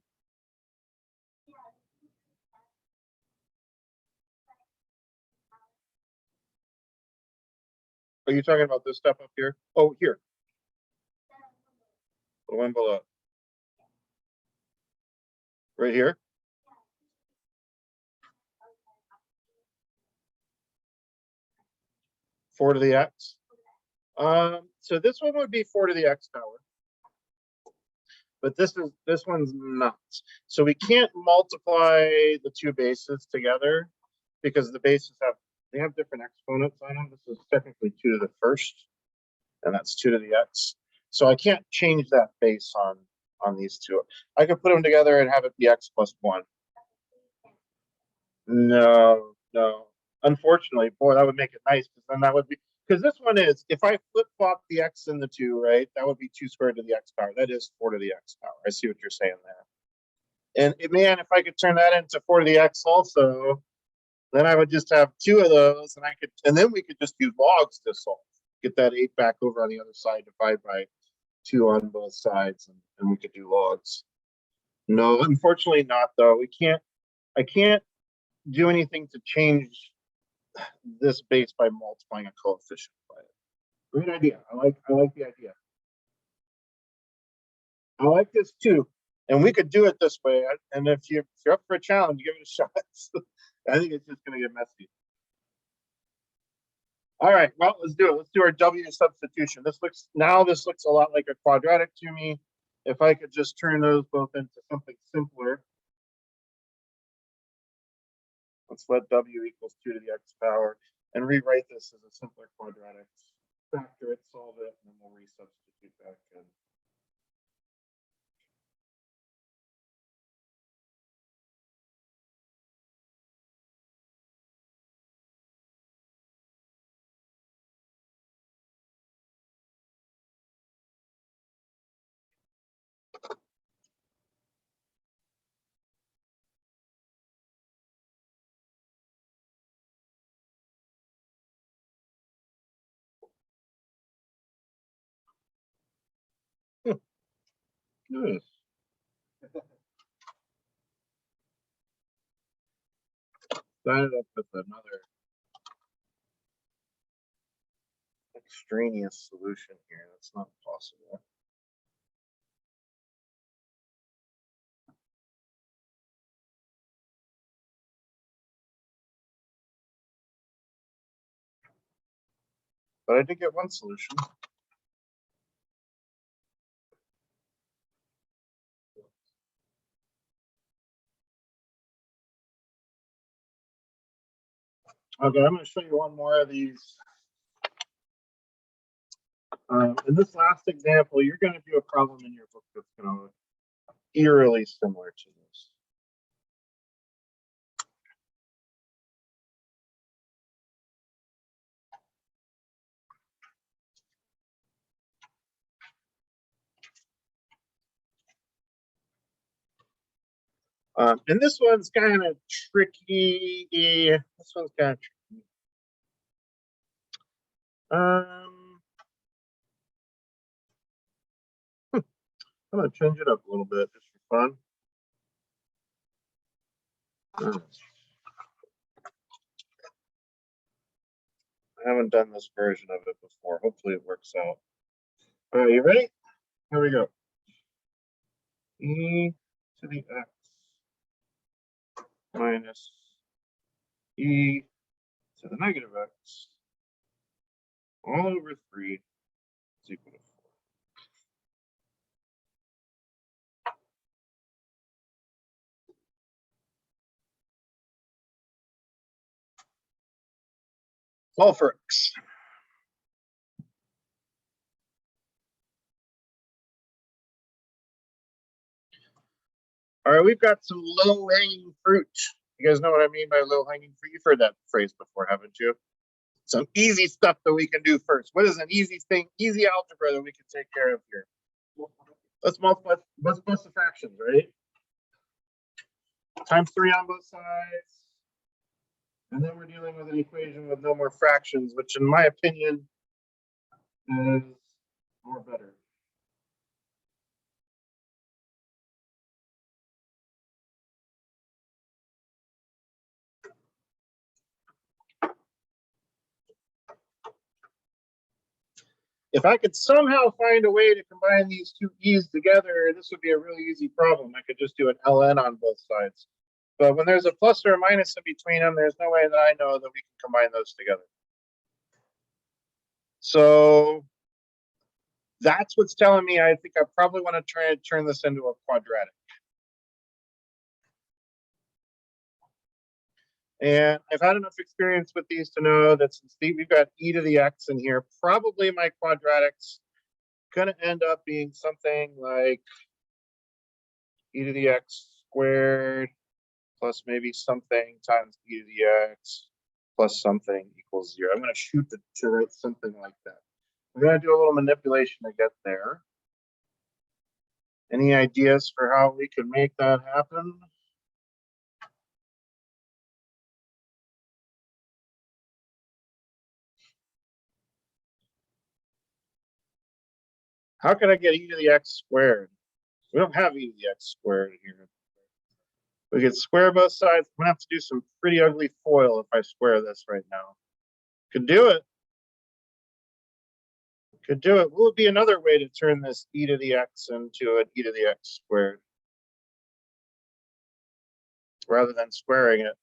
Are you talking about this stuff up here? Oh, here. The one below. Right here? 4 to the x. So this one would be 4 to the x power. But this one's not. So we can't multiply the two bases together because the bases have different exponents on them. This is technically 2 to the first, and that's 2 to the x. So I can't change that base on these two. I could put them together and have it be x plus 1. No. Unfortunately, boy, that would make it nice because then that would be, because this one is, if I flip flop the x and the 2, right, that would be 2 squared to the x power. That is 4 to the x power. I see what you're saying there. And man, if I could turn that into 4 to the x also, then I would just have 2 of those, and then we could just use logs to solve. Get that 8 back over on the other side, divide by 2 on both sides, and we could do logs. No, unfortunately not though. I can't do anything to change this base by multiplying a coefficient by it. Great idea. I like the idea. I like this too. And we could do it this way. And if you're up for a challenge, give it a shot. I think it's just going to get messy. All right, well, let's do it. Let's do our W substitution. This looks a lot like a quadratic to me. If I could just turn those both into something simpler. Let's let W equals 2 to the x power and rewrite this as a simpler quadratic. Factor it, solve it, and then we'll resubstitute back in. Good. Started up with another extraneous solution here. That's not possible. But I did get one solution. Okay, I'm going to show you one more of these. In this last example, you're going to do a problem in your book that's going to look eerily similar to this. And this one's kind of tricky. This one's kind of tricky. I'm going to change it up a little bit just for fun. I haven't done this version of it before. Hopefully it works out. All right, you ready? Here we go. E to the x minus e to the negative x all over 3 is equal to 4. Solve for x. All right, we've got some low-hanging fruit. You guys know what I mean by low-hanging fruit? You've heard that phrase before, haven't you? Some easy stuff that we can do first. What is an easy thing, easy algebra that we can take care of here? Let's multiply, let's plus the fractions, right? Times 3 on both sides. And then we're dealing with an equation with no more fractions, which in my opinion is more better. If I could somehow find a way to combine these two e's together, this would be a really easy problem. I could just do an ln on both sides. But when there's a plus or a minus in between them, there's no way that I know that we can combine those together. So that's what's telling me I think I probably want to try and turn this into a quadratic. And I've had enough experience with these to know that since we've got e to the x in here, probably my quadratic's gonna end up being something like e to the x squared plus maybe something times e to the x plus something equals 0. I'm gonna shoot to write something like that. I'm gonna do a little manipulation to get there. Any ideas for how we could make that happen? How can I get e to the x squared? We don't have e to the x squared here. We could square both sides. I'm gonna have to do some pretty ugly FOIL if I square this right now. Could do it. Could do it. What would be another way to turn this e to the x into an e to the x squared rather than squaring it?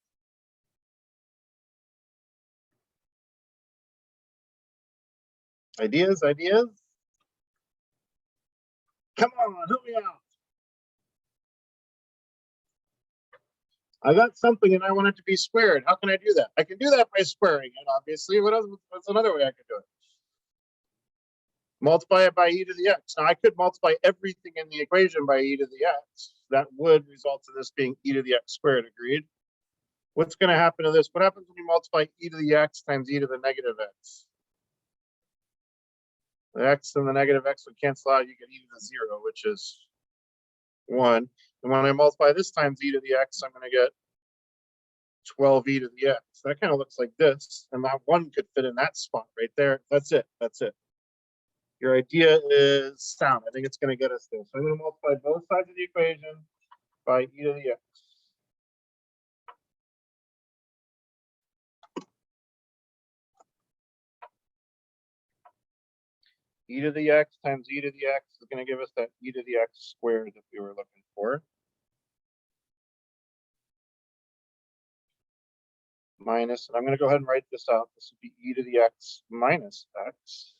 Ideas, ideas? Come on, help me out. I got something and I want it to be squared. How can I do that? I can do that by squaring it, obviously. What's another way I could do it? Multiply it by e to the x. Now I could multiply everything in the equation by e to the x. That would result in this being e to the x squared, agreed? What's going to happen to this? What happens when you multiply e to the x times e to the negative x? The x and the negative x would cancel out. You get e to the 0, which is 1. And when I multiply this times e to the x, I'm going to get 12e to the x. That kind of looks like this. And that 1 could fit in that spot right there. That's it. That's it. Your idea is sound. I think it's going to get us there. So I'm going to multiply both sides of the equation by e to the x. E to the x times e to the x is going to give us that e to the x squared that we were looking for. Minus, and I'm going to go ahead and write this out. This would be e to the x minus x.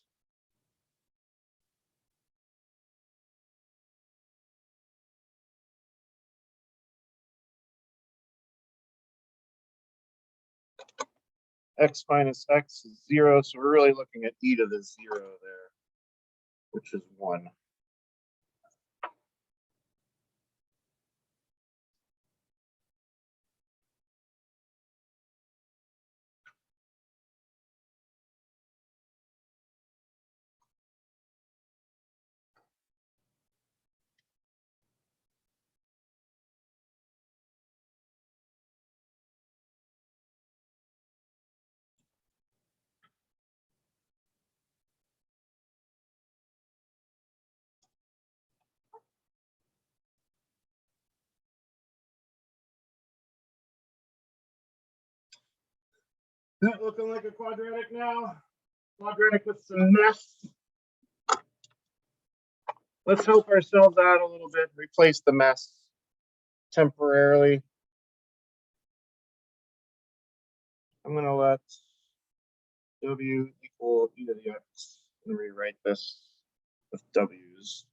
X minus x is 0, so we're really looking at e to the 0 there, which is 1. That looking like a quadratic now. Quadratic with some mess. Let's help ourselves out a little bit, replace the mess temporarily. I'm going to let w equal e to the x and rewrite this with w's.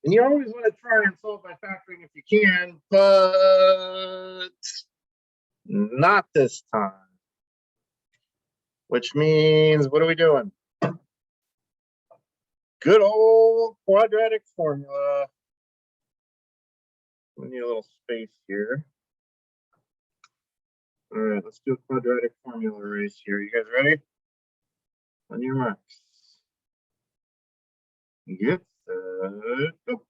And you always want to try and solve by factoring if you can, but not this time. Which means, what are we doing? Good old quadratic formula. We need a little space here. All right, let's do a quadratic formula race here. You guys ready? On your marks. Get set, go.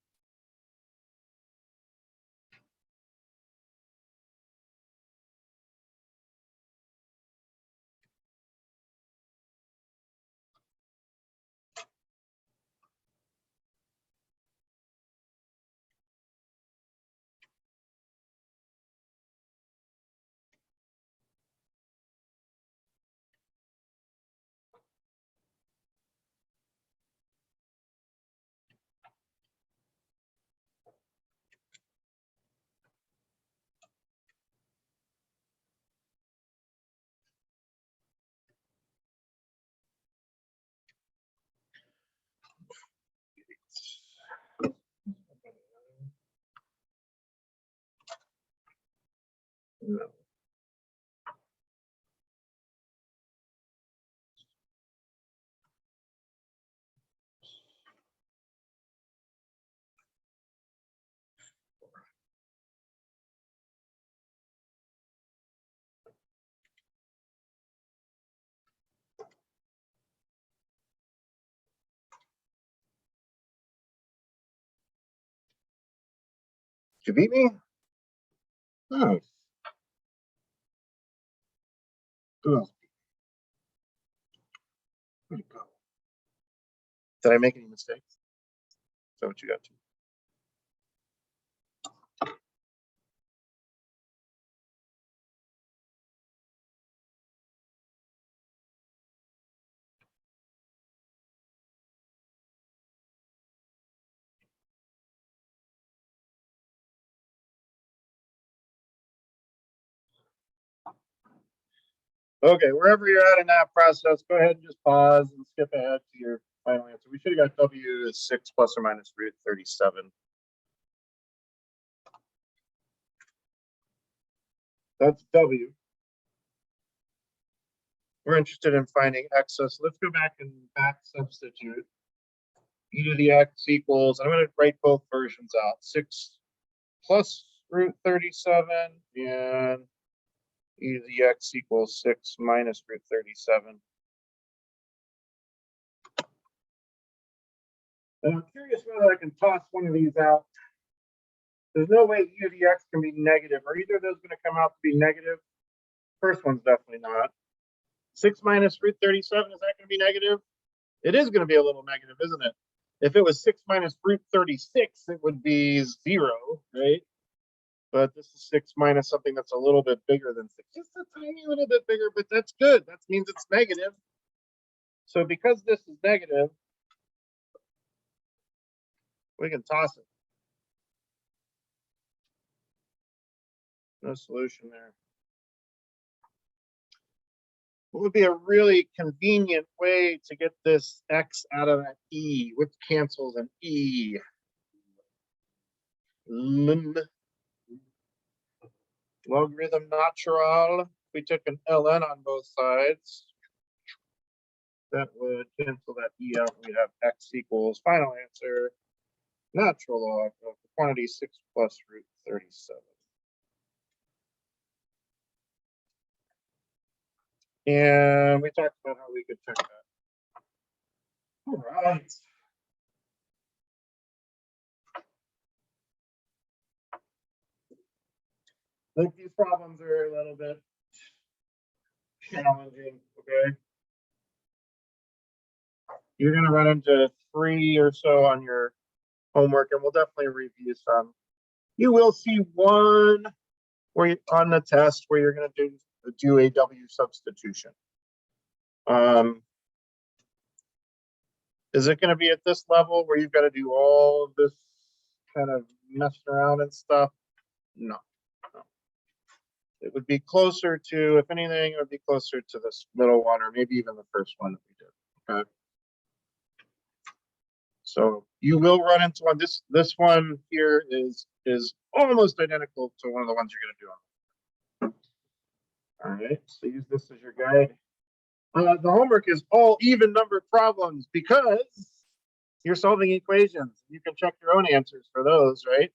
No. Did you beat me? Nice. Who else? Where'd it go? Did I make any mistakes? Is that what you got to? Okay, wherever you're at in that process, go ahead and just pause and skip ahead to your final answer. We should have got W is 6 plus or minus root 37. That's W. We're interested in finding X. So let's go back and back substitute. E to the X equals, I'm going to write both versions out. 6 plus root 37 and e to the X equals 6 minus root 37. And I'm curious whether I can toss one of these out. There's no way e to the X can be negative. Are either of those going to come out to be negative? First one's definitely not. 6 minus root 37, is that going to be negative? It is going to be a little negative, isn't it? If it was 6 minus root 36, it would be 0, right? But this is 6 minus something that's a little bit bigger than 6. Just a tiny little bit bigger, but that's good. That means it's negative. So because this is negative, we can toss it. No solution there. What would be a really convenient way to get this X out of that E? What cancels an E? Logarithm natural. We took an ln on both sides. That would cancel that E out. We'd have X equals, final answer, natural log of the quantity 6 plus root 37. And we talked about how we could check that. All right. I think these problems are a little bit challenging, okay? You're going to run into 3 or so on your homework, and we'll definitely review some. You will see one where you, on the test where you're going to do a W substitution. Is it going to be at this level where you've got to do all of this kind of messing around and stuff? No. It would be closer to, if anything, it would be closer to this middle one, or maybe even the first one that we did. Okay. So you will run into one. This one here is almost identical to one of the ones you're going to do. All right. So use this as your guide. The homework is all even numbered problems because you're solving equations. You can check your own answers for those, right?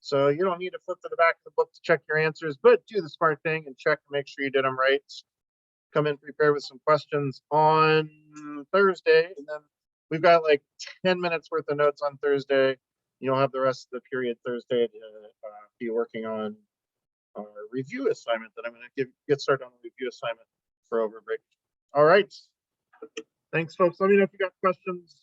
So you don't need to flip to the back of the book to check your answers, but do the smart thing and check to make sure you did them right. Come in prepared with some questions on Thursday, and then we've got like 10 minutes worth of notes on Thursday. You'll have the rest of the period Thursday to be working on our review assignment that I'm going to get started on the review assignment for over break. All right. Thanks, folks. Let me know if you got questions.